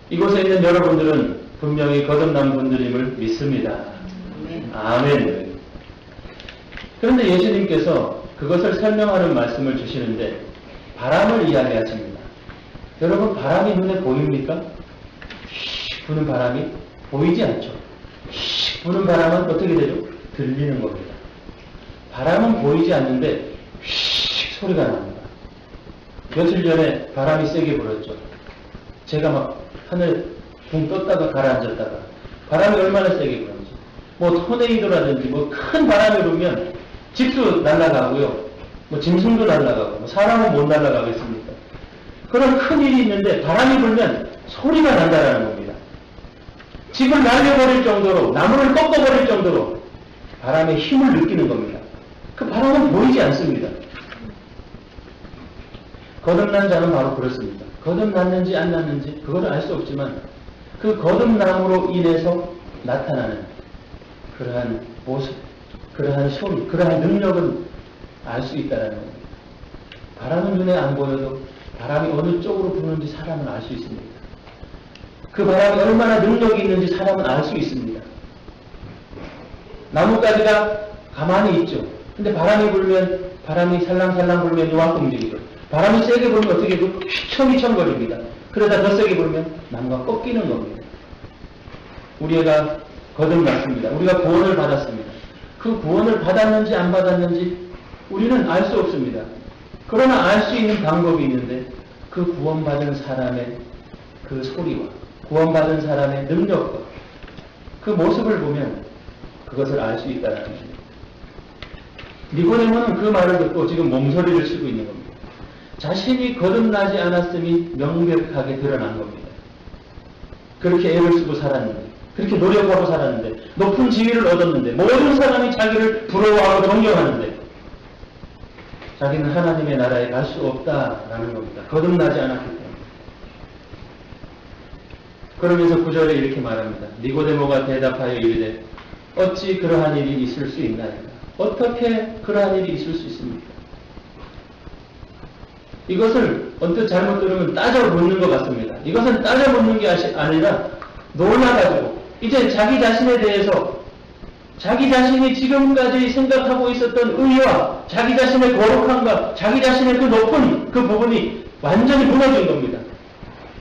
Speaker 6: 이곳에 있는 여러분들은 분명히 거듭난 분들임을 믿습니다. 아멘. 그런데 예수님께서 그것을 설명하는 말씀을 주시는데 바람을 이야기하십니다. 여러분 바람이 눈에 보입니까? 휘 부는 바람이 보이지 않죠. 휘 부는 바람은 어떻게 되죠? 들리는 겁니다. 바람은 보이지 않는데 휘 소리가 납니다. 며칠 전에 바람이 세게 불었죠. 제가 막 하늘 붕 떴다가 가라앉았다가 바람이 얼마나 세게 불었는지 뭐 토네이도라든지 뭐 큰 바람이 불면 집도 날아가고요. 뭐 짐승도 날아가고 뭐 사람은 못 날아가겠습니까? 그런 큰 일이 있는데 바람이 불면 소리가 난다라는 겁니다. 집을 날려버릴 정도로 나무를 꺾어버릴 정도로 바람의 힘을 느끼는 겁니다. 그 바람은 보이지 않습니다. 거듭난 자는 바로 그렇습니다. 거듭났는지 안 났는지 그걸 알 수 없지만 그 거듭남으로 인해서 나타나는 그러한 모습, 그러한 소리, 그러한 능력은 알 수 있다는 겁니다. 바람은 눈에 안 보여도 바람이 어느 쪽으로 부는지 사람은 알 수 있습니다. 그 바람이 얼마나 능력이 있는지 사람은 알 수 있습니다. 나뭇가지가 가만히 있죠. 근데 바람이 불면, 바람이 살랑살랑 불면 요만큼 움직이죠. 바람이 세게 불면 어떻게 해도 휘청휘청거립니다. 그러다 더 세게 불면 나무가 꺾이는 겁니다. 우리가 거듭났습니다. 우리가 구원을 받았습니다. 그 구원을 받았는지 안 받았는지 우리는 알 수 없습니다. 그러나 알 수 있는 방법이 있는데 그 구원받은 사람의 그 소리와 구원받은 사람의 능력과 그 모습을 보면 그것을 알 수 있다는 것입니다. 니고데모는 그 말을 듣고 지금 몸서리를 치고 있는 겁니다. 자신이 거듭나지 않았음이 명백하게 드러난 겁니다. 그렇게 애를 쓰고 살았는데 그렇게 노력하고 살았는데 높은 지위를 얻었는데 모든 사람이 자기를 부러워하고 존경하는데 자기는 하나님의 나라에 갈 수 없다라는 겁니다. 거듭나지 않았기 때문에. 그러면서 9절에 이렇게 말합니다. 니고데모가 대답하여 이르되 어찌 그러한 일이 있을 수 있나이까? 어떻게 그러한 일이 있을 수 있습니까? 이것을 언뜻 잘못 들으면 따져 묻는 것 같습니다. 이것은 따져 묻는 게 아니라 놀라가지고 이제 자기 자신에 대해서 자기 자신이 지금까지 생각하고 있었던 의와 자기 자신의 거룩함과 자기 자신의 그 높은 그 부분이 완전히 무너진 겁니다.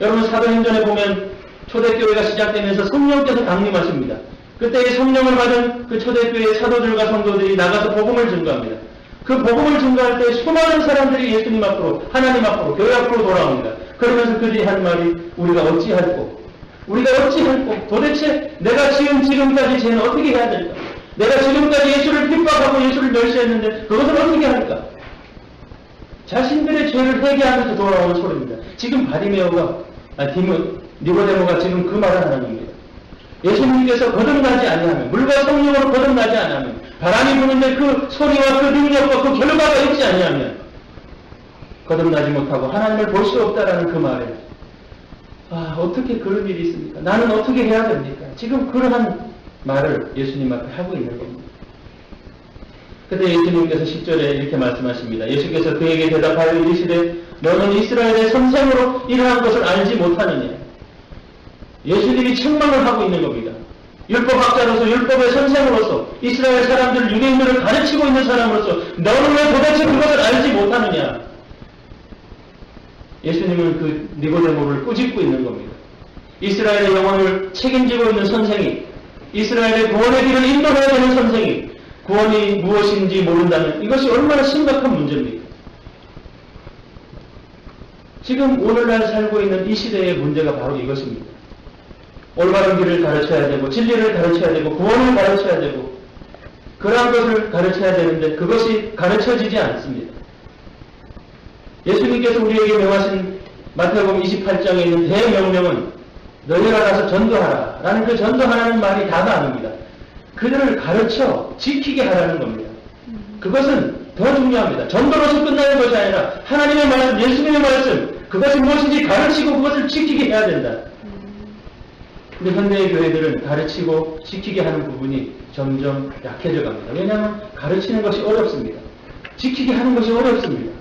Speaker 6: 여러분 사도행전에 보면 초대교회가 시작되면서 성령께서 강림하십니다. 그때 성령을 받은 그 초대교회의 사도들과 성도들이 나가서 복음을 증거합니다. 그 복음을 증거할 때 수많은 사람들이 예수님 앞으로, 하나님 앞으로, 교회 앞으로 돌아옵니다. 그러면서 그들이 한 말이 우리가 어찌할꼬? 우리가 어찌할꼬? 도대체 내가 지금까지 쟤는 어떻게 해야 될까? 내가 지금까지 예수를 핍박하고 예수를 멸시했는데 그것을 어떻게 할까? 자신들의 죄를 회개하면서 돌아오는 소리입니다. 지금 니고데모가 지금 그 말을 하는 겁니다. 예수님께서 거듭나지 아니하면, 물과 성령으로 거듭나지 아니하면, 바람이 부는데 그 소리와 그 능력과 그 결과가 있지 아니하면 거듭나지 못하고 하나님을 볼 수 없다라는 그 말에 어떻게 그런 일이 있습니까? 나는 어떻게 해야 됩니까? 지금 그러한 말을 예수님 앞에 하고 있는 겁니다. 그때 예수님께서 10절에 이렇게 말씀하십니다. 예수께서 그에게 대답하여 이르시되 너는 이스라엘의 선생으로 이러한 것을 알지 못하느냐. 예수님이 책망을 하고 있는 겁니다. 율법학자로서 율법의 선생으로서 이스라엘 사람들 유대인들을 가르치고 있는 사람으로서 너는 왜 도대체 그것을 알지 못하느냐. 예수님은 그 니고데모를 꾸짖고 있는 겁니다. 이스라엘의 영혼을 책임지고 있는 선생이, 이스라엘의 구원의 길을 인도해야 되는 선생이 구원이 무엇인지 모른다면 이것이 얼마나 심각한 문제입니까? 지금 오늘날 살고 있는 이 시대의 문제가 바로 이것입니다. 올바른 길을 가르쳐야 되고 진리를 가르쳐야 되고 구원을 가르쳐야 되고 그러한 것을 가르쳐야 되는데 그것이 가르쳐지지 않습니다. 예수님께서 우리에게 명하신 마태복음 28장에 있는 대명령은 너희가 가서 전도하라 라는 그 전도하라는 말이 다가 아닙니다. 그들을 가르쳐 지키게 하라는 겁니다. 그것은 더 중요합니다. 전도로서 끝나는 것이 아니라 하나님의 말씀, 예수님의 말씀 그것이 무엇인지 가르치고 그것을 지키게 해야 된다. 근데 현대의 교회들은 가르치고 지키게 하는 부분이 점점 약해져 갑니다. 왜냐하면 가르치는 것이 어렵습니다. 지키게 하는 것이 어렵습니다.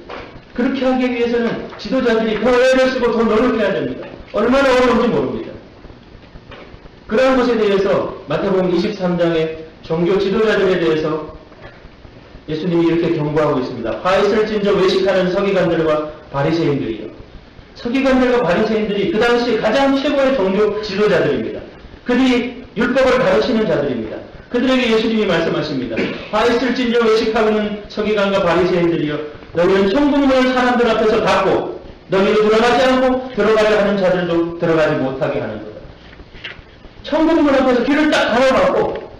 Speaker 6: 그렇게 하기 위해서는 지도자들이 더 애를 쓰고 더 노력해야 됩니다. 얼마나 어려운지 모릅니다. 그러한 것에 대해서 마태복음 23장의 종교 지도자들에 대해서 예수님이 이렇게 경고하고 있습니다. 화 있을진저 외식하는 서기관들과 바리새인들이요. 서기관들과 바리새인들이 그 당시 가장 최고의 종교 지도자들입니다. 그들이 율법을 가르치는 자들입니다. 그들에게 예수님이 말씀하십니다. 화 있을진저 외식하는 서기관과 바리새인들이요. 너희는 천국문을 사람들 앞에서 닫고 너희로 들어가지 않고 들어가려 하는 자들도 들어가지 못하게 하는 거다. 천국문 앞에서 길을 딱 가로막고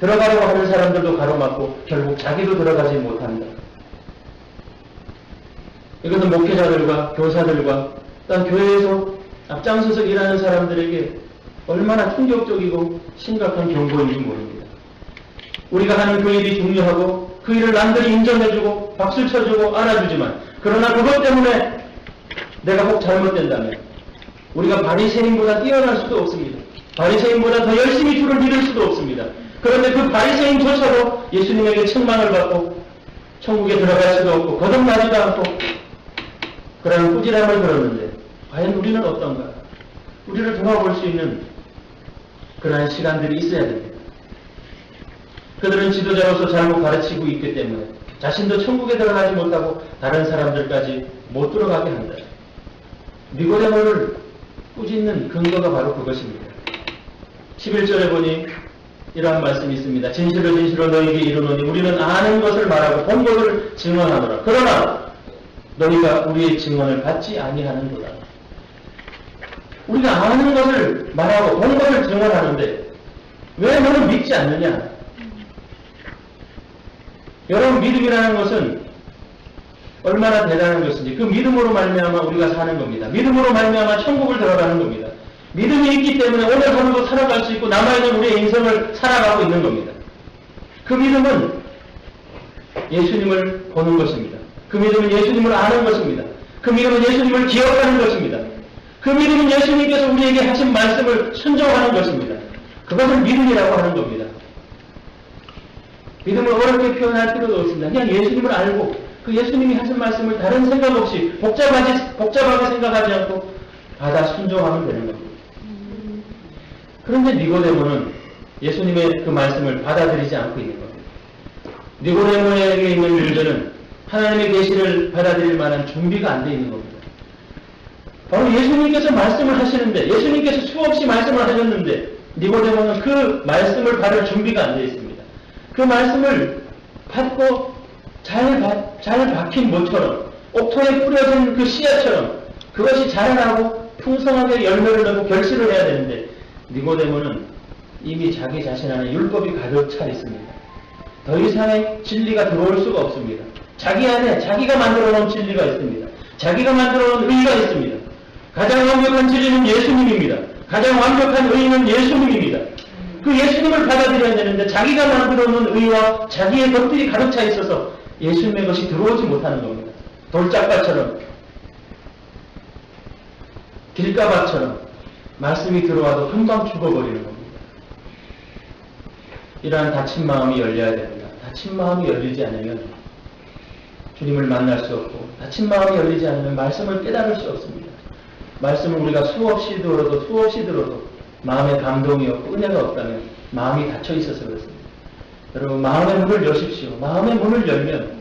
Speaker 6: 들어가려고 하는 사람들도 가로막고 결국 자기도 들어가지 못한다. 이것은 목회자들과 교사들과 또한 교회에서 앞장서서 일하는 사람들에게 얼마나 충격적이고 심각한 경고인지 모릅니다. 우리가 하는 그 일이 중요하고 그 일을 남들이 인정해주고 박수 쳐주고 알아주지만 그러나 그것 때문에 내가 혹 잘못된다면 우리가 바리새인보다 뛰어날 수도 없습니다. 바리새인보다 더 열심히 주를 믿을 수도 없습니다. 그런데 그 바리새인조차도 예수님에게 책망을 받고 천국에 들어갈 수도 없고 거듭나지도 않고 그런 꾸지람을 들었는데 과연 우리는 어떤가? 우리를 돌아볼 수 있는 그러한 시간들이 있어야 됩니다. 그들은 지도자로서 잘못 가르치고 있기 때문에 자신도 천국에 들어가지 못하고 다른 사람들까지 못 들어가게 한다. 니고데모를 꾸짖는 근거가 바로 그것입니다. 11절에 보니 이러한 말씀이 있습니다. 진실로 진실로 너희에게 이르노니 우리는 아는 것을 말하고 본 것을 증언하노라. 그러나 너희가 우리의 증언을 받지 아니하는도다. 우리가 아는 것을 말하고 본 것을 증언하는데 왜 너는 믿지 않느냐? 여러분 믿음이라는 것은 얼마나 대단한 것인지 그 믿음으로 말미암아 우리가 사는 겁니다. 믿음으로 말미암아 천국을 들어가는 겁니다. 믿음이 있기 때문에 오늘 하루도 살아갈 수 있고 남아있는 우리의 인생을 살아가고 있는 겁니다. 그 믿음은 예수님을 보는 것입니다. 그 믿음은 예수님을 아는 것입니다. 그 믿음은 예수님을 기억하는 것입니다. 그 믿음은 예수님께서 우리에게 하신 말씀을 순종하는 것입니다. 그것을 믿음이라고 하는 겁니다. 믿음을 어렵게 표현할 필요도 없습니다. 그냥 예수님을 알고 그 예수님이 하신 말씀을 다른 생각 없이 복잡하게 생각하지 않고 받아 순종하면 되는 겁니다. 그런데 니고데모는 예수님의 그 말씀을 받아들이지 않고 있는 겁니다. 니고데모에게 있는 문제는 하나님의 계시를 받아들일 만한 준비가 안 돼 있는 겁니다. 바로 예수님께서 말씀을 하시는데, 예수님께서 수없이 말씀을 하셨는데 니고데모는 그 말씀을 받을 준비가 안 돼 있습니다. 그 말씀을 받고 잘 박힌 모처럼, 옥토에 뿌려진 그 씨앗처럼 그것이 자라나고 풍성하게 열매를 내고 결실을 해야 되는데, 니고데모는 이미 자기 자신 안에 율법이 가득 차 있습니다. 더 이상의 진리가 들어올 수가 없습니다. 자기 안에 자기가 만들어 놓은 진리가 있습니다. 자기가 만들어 놓은 의가 있습니다. 가장 완벽한 진리는 예수님입니다. 가장 완벽한 의는 예수님입니다. 그 예수님을 받아들여야 되는데 자기가 만들어 놓은 의와 자기의 것들이 가득 차 있어서 예수님의 것이 들어오지 못하는 겁니다. 돌짝밭처럼, 길가밭처럼 말씀이 들어와도 금방 죽어버리는 겁니다. 이러한 닫힌 마음이 열려야 됩니다. 닫힌 마음이 열리지 않으면 주님을 만날 수 없고, 닫힌 마음이 열리지 않으면 말씀을 깨달을 수 없습니다. 말씀을 우리가 수없이 들어도 마음에 감동이 없고 은혜가 없다면 마음이 닫혀 있어서 그렇습니다. 여러분, 마음의 문을 여십시오. 마음의 문을 열면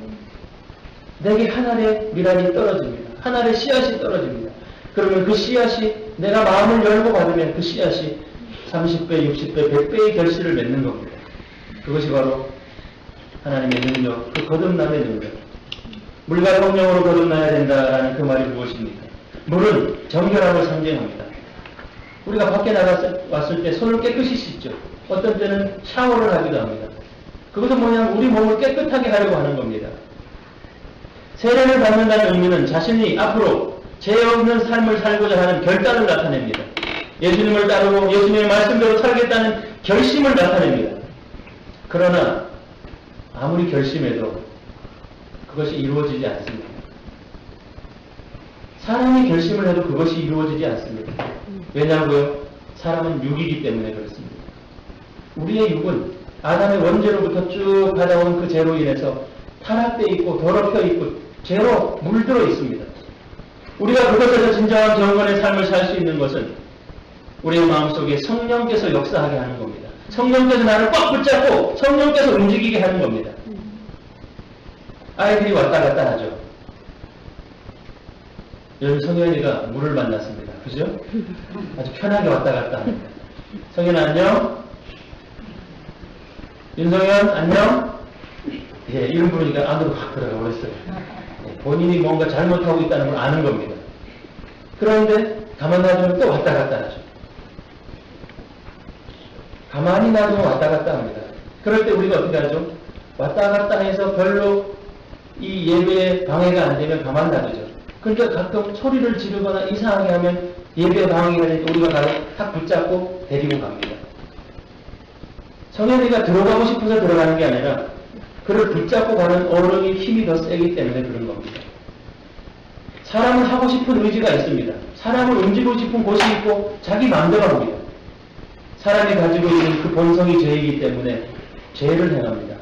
Speaker 6: 내게 하늘의 미랄이 떨어집니다. 하늘의 씨앗이 떨어집니다. 그러면 그 씨앗이, 내가 마음을 열고 받으면 그 씨앗이 30배, 60배, 100배의 결실을 맺는 겁니다. 그것이 바로 하나님의 능력, 그 거듭남의 능력. 물과 성령으로 거듭나야 된다라는 그 말이 무엇입니까? 물은 정결함을 상징합니다. 우리가 밖에 나갔을 때 손을 깨끗이 씻죠. 어떤 때는 샤워를 하기도 합니다. 그것은 뭐냐면 우리 몸을 깨끗하게 하려고 하는 겁니다. 세례를 받는다는 의미는 자신이 앞으로 죄 없는 삶을 살고자 하는 결단을 나타냅니다. 예수님을 따르고 예수님의 말씀대로 살겠다는 결심을 나타냅니다. 그러나 아무리 결심해도 그것이 이루어지지 않습니다. 사람이 결심을 해도 그것이 이루어지지 않습니다. 왜냐고요? 사람은 육이기 때문에 그렇습니다. 우리의 육은 아담의 원죄로부터 쭉 받아온 그 죄로 인해서 타락되어 있고 더럽혀 있고 죄로 물들어 있습니다. 우리가 그것에서 진정한 경건의 삶을 살 수 있는 것은 우리의 마음속에 성령께서 역사하게 하는 겁니다. 성령께서 나를 꽉 붙잡고 성령께서 움직이게 하는 겁니다. 아이들이 왔다 갔다 하죠. 여러분, 성현이가 물을 만났습니다. 그죠? 아주 편하게 왔다 갔다 합니다. 성현아 안녕? 윤성현 안녕? 예, 이름 부르니까 안으로 확 들어가 버렸어요. 예, 본인이 뭔가 잘못하고 있다는 걸 아는 겁니다. 그런데 가만 놔두면 또 왔다 갔다 하죠. 가만히 놔두면 왔다 갔다 합니다. 그럴 때 우리가 어떻게 하죠? 왔다 갔다 해서 별로 이 예배에 방해가 안 되면 가만 놔두죠. 그러니까 가끔 소리를 지르거나 이상하게 하면 예배에 방해가 되니까 우리가 가서 탁 붙잡고 데리고 갑니다. 성현이가 들어가고 싶어서 들어가는 게 아니라 그를 붙잡고 가는 어른의 힘이 더 세기 때문에 그런 겁니다. 사람은 하고 싶은 의지가 있습니다. 사람을 움직이고 싶은 곳이 있고 자기 마음대로 합니다. 사람이 가지고 있는 그 본성이 죄이기 때문에 죄를 행합니다.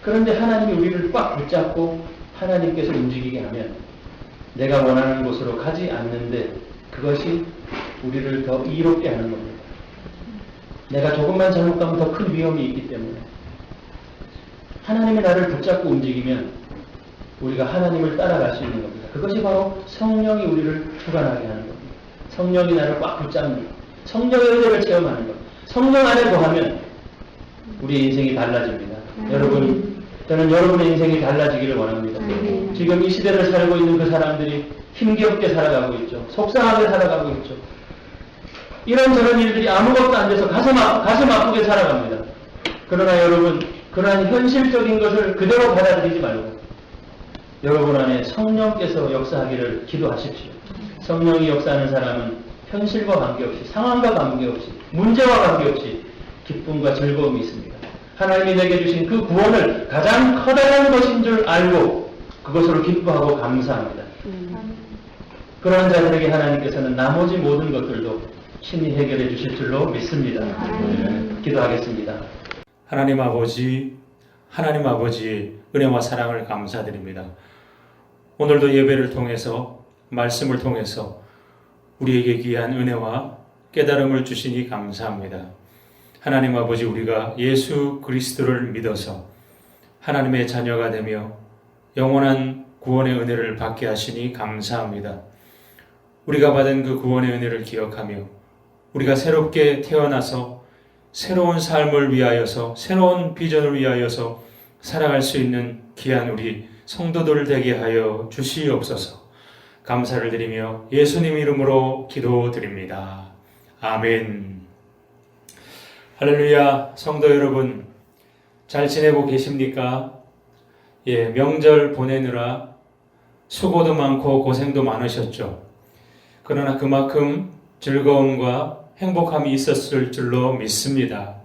Speaker 6: 그런데 하나님이 우리를 꽉 붙잡고 하나님께서 움직이게 하면 내가 원하는 곳으로 가지 않는데 그것이 우리를 더 이롭게 하는 겁니다. 내가 조금만 잘못 가면 더 큰 위험이 있기 때문에 하나님이 나를 붙잡고 움직이면 우리가 하나님을 따라갈 수 있는 겁니다. 그것이 바로 성령이 우리를 주관하게 하는 겁니다. 성령이 나를 꽉 붙잡는 것, 성령의 은혜를 체험하는 것. 성령 안에 거하면 우리의 인생이 달라집니다. 여러분, 저는 여러분의 인생이 달라지기를 원합니다. 지금 이 시대를 살고 있는 그 사람들이 힘겹게 살아가고 있죠. 속상하게 살아가고 있죠. 이런저런 일들이 아무것도 안 돼서 가슴 아프게 살아갑니다. 그러나 여러분, 그러한 현실적인 것을 그대로 받아들이지 말고 여러분 안에 성령께서 역사하기를 기도하십시오. 성령이 역사하는 사람은 현실과 관계없이, 상황과 관계없이, 문제와 관계없이 기쁨과 즐거움이 있습니다. 하나님이 내게 주신 그 구원을 가장 커다란 것인 줄 알고 그것으로 기뻐하고 감사합니다. 그러한 자들에게 하나님께서는 나머지 모든 것들도 친히 해결해 주실 줄로 믿습니다. 기도하겠습니다.
Speaker 3: 하나님 아버지, 하나님 아버지의 은혜와 사랑을 감사드립니다. 오늘도 예배를 통해서, 말씀을 통해서 우리에게 귀한 은혜와 깨달음을 주시니 감사합니다. 하나님 아버지, 우리가 예수 그리스도를 믿어서 하나님의 자녀가 되며 영원한 구원의 은혜를 받게 하시니 감사합니다. 우리가 받은 그 구원의 은혜를 기억하며 우리가 새롭게 태어나서 새로운 삶을 위하여서, 새로운 비전을 위하여서 살아갈 수 있는 귀한 우리 성도들 되게 하여 주시옵소서. 감사를 드리며 예수님 이름으로 기도드립니다. 아멘. 할렐루야. 성도 여러분, 잘 지내고 계십니까? 명절 보내느라 수고도 많고 고생도 많으셨죠. 그러나 그만큼 즐거움과 행복함이 있었을 줄로 믿습니다.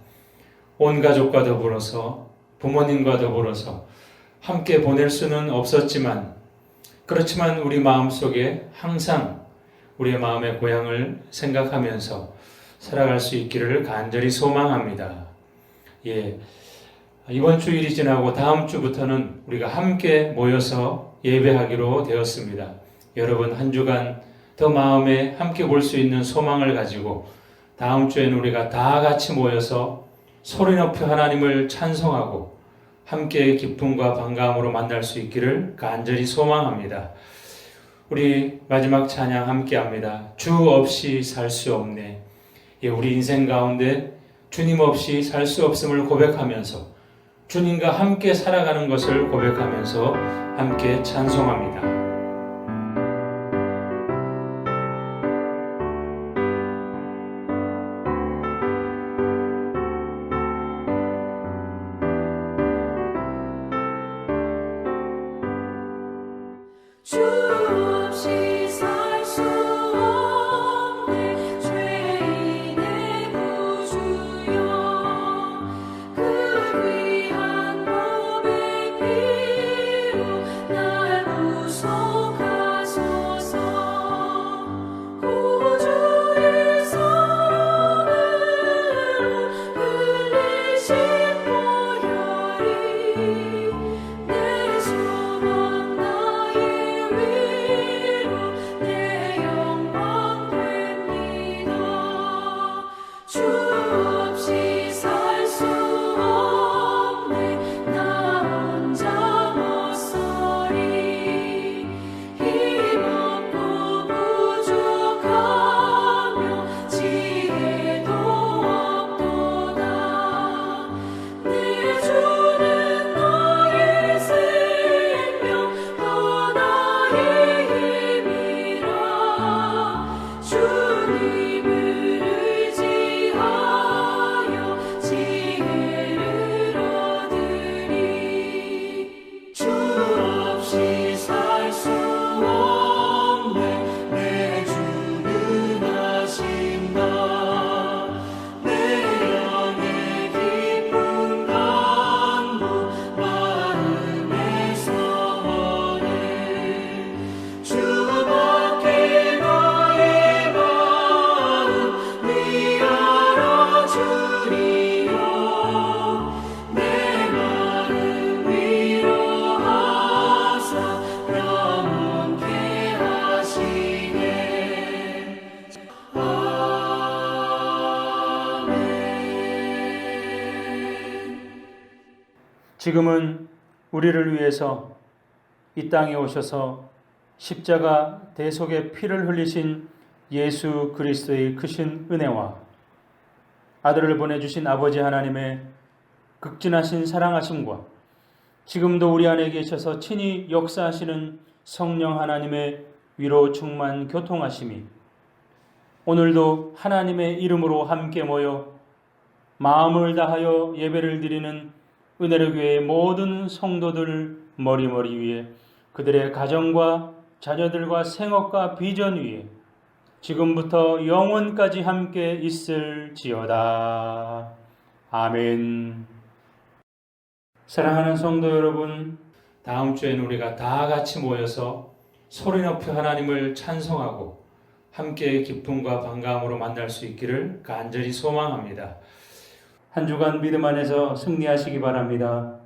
Speaker 3: 온 가족과 더불어서, 부모님과 더불어서 함께 보낼 수는 없었지만, 그렇지만 우리 마음속에 항상 우리의 마음의 고향을 생각하면서 살아갈 수 있기를 간절히 소망합니다. 이번 주일이 지나고 다음 주부터는 우리가 함께 모여서 예배하기로 되었습니다. 여러분, 한 주간 더 마음에 함께 볼 수 있는 소망을 가지고 다음 주에는 우리가 다 같이 모여서 소리 높여 하나님을 찬송하고 함께 기쁨과 반가움으로 만날 수 있기를 간절히 소망합니다. 우리 마지막 찬양 함께 합니다. 주 없이 살 수 없네. 우리 인생 가운데 주님 없이 살 수 없음을 고백하면서 주님과 함께 살아가는 것을 고백하면서 함께 찬송합니다.
Speaker 2: 주 없이 살 수 없네 죄인의 구주여 그 귀한 몸의 피로 날 구속하소서 구주의 사랑으로 흘리신 보혈이 내 소망 나의 위로 내 영광 됩니다. 주 없이 살 수 없네 나 혼자 못서리 힘없고 부족하며 지혜도 없도다. 내 주는 나의 생명 또 나의 힘이라 주님을 의지하여 지혜를 얻으리. 주 없이 살 수 없네 내 주는 하신다. 내 영의 깊은 간구 마음의 소원을 주밖에 나의 마음 위하여 주리요. 내 마음 위로하사 영원케 하시네. 아멘.
Speaker 3: 지금은 우리를 위해서 이 땅에 오셔서 십자가 대속의 피를 흘리신 예수 그리스도의 크신 은혜와 아들을 보내주신 아버지 하나님의 극진하신 사랑하심과 지금도 우리 안에 계셔서 친히 역사하시는 성령 하나님의 위로 충만 교통하심이 오늘도 하나님의 이름으로 함께 모여 마음을 다하여 예배를 드리는 은혜로 교회의 모든 성도들 머리머리 위에 그들의 가정과 자녀들과 생업과 비전 위에 지금부터 영원까지 함께 있을지어다. 아멘. 사랑하는 성도 여러분, 다음 주에는 우리가 다 같이 모여서 소리 높여 하나님을 찬송하고 함께 기쁨과 반가움으로 만날 수 있기를 간절히 소망합니다. 한 주간 믿음 안에서 승리하시기 바랍니다.